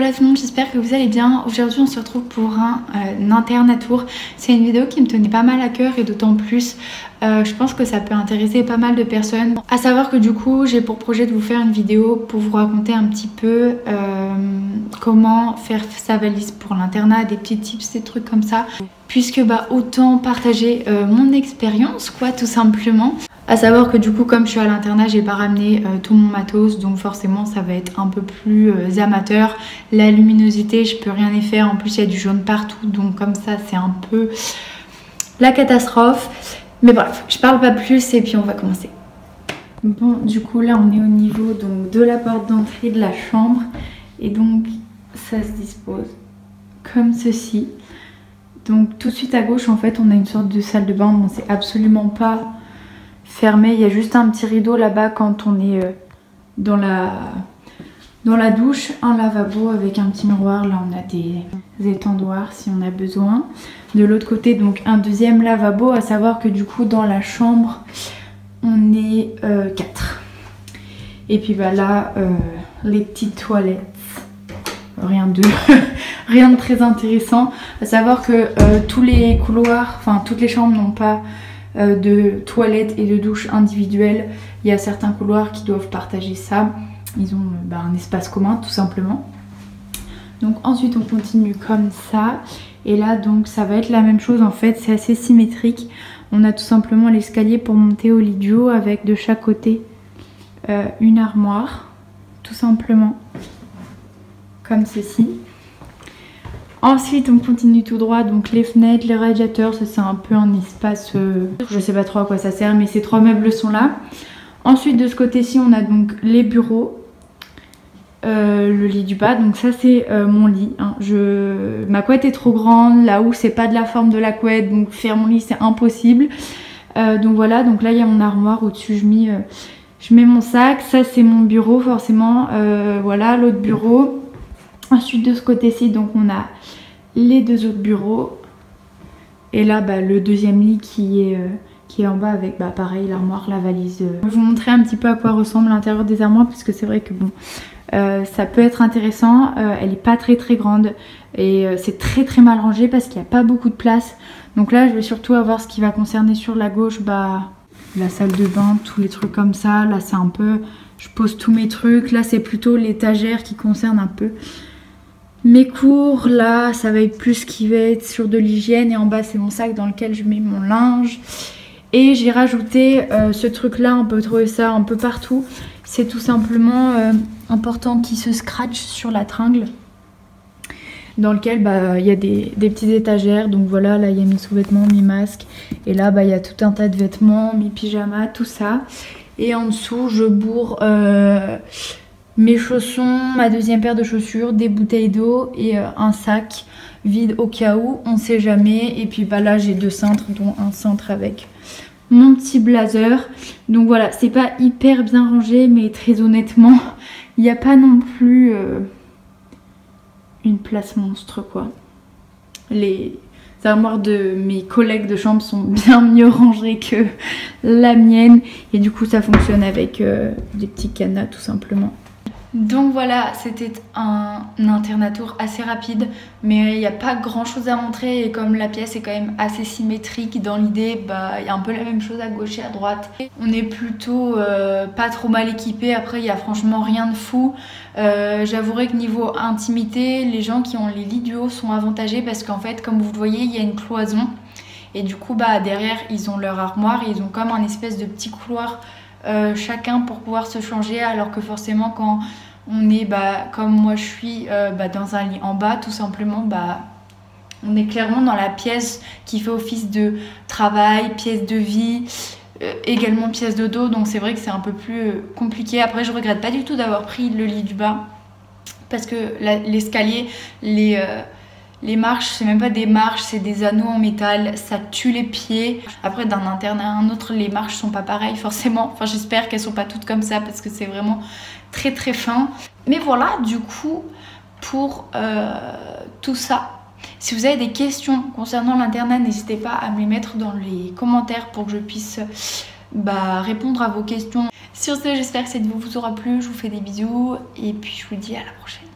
Voilà tout le monde, j'espère que vous allez bien. Aujourd'hui on se retrouve pour un internat tour. C'est une vidéo qui me tenait pas mal à cœur et d'autant plus je pense que ça peut intéresser pas mal de personnes. À savoir que du coup j'ai pour projet de vous faire une vidéo pour vous raconter un petit peu comment faire sa valise pour l'internat, des petits tips, des trucs comme ça. Puisque autant partager mon expérience quoi, tout simplement. À savoir que du coup comme je suis à l'internat, j'ai pas ramené tout mon matos, donc forcément ça va être un peu plus amateur. La luminosité, je peux rien y faire, en plus il y a du jaune partout, donc comme ça c'est un peu la catastrophe. Mais bref, je parle pas plus et puis on va commencer. Bon, du coup là on est au niveau donc, de la porte d'entrée de la chambre et donc ça se dispose comme ceci. Donc tout de suite à gauche en fait on a une sorte de salle de bain, bon c'est absolument pas fermé, il y a juste un petit rideau là-bas quand on est dans la douche, un lavabo avec un petit miroir, là on a des étendoirs si on a besoin. De l'autre côté donc un deuxième lavabo, à savoir que du coup dans la chambre on est 4. Et puis là les petites toilettes, rien de très intéressant, à savoir que tous les couloirs, enfin toutes les chambres n'ont pas de toilettes et de douches individuelles. Il y a certains couloirs qui doivent partager ça. Ils ont un espace commun tout simplement. Donc ensuite on continue comme ça. Et là donc ça va être la même chose en fait. C'est assez symétrique. On a tout simplement l'escalier pour monter au lit du haut avec de chaque côté une armoire. Tout simplement. Comme ceci. Ensuite on continue tout droit, donc les fenêtres, les radiateurs, ça c'est un peu un espace, je sais pas trop à quoi ça sert, mais ces trois meubles sont là. Ensuite de ce côté-ci on a donc les bureaux, le lit du bas, donc ça c'est mon lit. Hein. Ma couette est trop grande, là où c'est pas de la forme de la couette, donc faire mon lit c'est impossible. Donc voilà, donc là il y a mon armoire, au-dessus je mets mon sac, ça c'est mon bureau forcément, voilà l'autre bureau. Ensuite de ce côté-ci donc on a les deux autres bureaux et là le deuxième lit qui est en bas avec pareil l'armoire, la valise. Je vais vous montrer un petit peu à quoi ressemble l'intérieur des armoires parce que c'est vrai que bon ça peut être intéressant. Elle est pas très grande et c'est très mal rangé parce qu'il n'y a pas beaucoup de place. Donc là je vais surtout avoir ce qui va concerner sur la gauche la salle de bain, tous les trucs comme ça. Là c'est un peu, je pose tous mes trucs. Là c'est plutôt l'étagère qui concerne un peu mes cours. Là ça va être plus ce qui va être sur de l'hygiène et en bas c'est mon sac dans lequel je mets mon linge. Et j'ai rajouté ce truc là, on peut trouver ça un peu partout. C'est tout simplement important qu'il se scratch sur la tringle, dans lequel il y a des petites étagères. Donc voilà, là il y a mes sous-vêtements, mes masques. Et là il y a tout un tas de vêtements, mes pyjamas, tout ça. Et en dessous je bourre mes chaussons, ma deuxième paire de chaussures, des bouteilles d'eau et un sac vide au cas où, on sait jamais. Et puis là j'ai deux cintres, dont un cintre avec mon petit blazer. Donc voilà, c'est pas hyper bien rangé, mais très honnêtement il n'y a pas non plus une place monstre quoi. Les armoires de mes collègues de chambre sont bien mieux rangées que la mienne et du coup ça fonctionne avec des petits cadenas tout simplement. Donc voilà, c'était un internat tour assez rapide, mais il n'y a pas grand chose à montrer et comme la pièce est quand même assez symétrique dans l'idée, il y a un peu la même chose à gauche et à droite. On est plutôt pas trop mal équipé, après il n'y a franchement rien de fou. J'avouerai que niveau intimité, les gens qui ont les lits du haut sont avantagés parce qu'en fait comme vous le voyez il y a une cloison et du coup derrière ils ont leur armoire et ils ont comme un espèce de petit couloir chacun pour pouvoir se changer, alors que forcément quand on est comme moi je suis dans un lit en bas tout simplement, on est clairement dans la pièce qui fait office de travail, pièce de vie, également pièce de dos, donc c'est vrai que c'est un peu plus compliqué. Après je regrette pas du tout d'avoir pris le lit du bas parce que l'escalier, les marches, c'est même pas des marches, c'est des anneaux en métal, ça tue les pieds. Après d'un internat à un autre, les marches sont pas pareilles forcément. Enfin j'espère qu'elles sont pas toutes comme ça parce que c'est vraiment très fin. Mais voilà, du coup, pour tout ça, si vous avez des questions concernant l'internat, n'hésitez pas à me les mettre dans les commentaires pour que je puisse répondre à vos questions. Sur ce, j'espère que cette vidéo vous aura plu, je vous fais des bisous et puis je vous dis à la prochaine.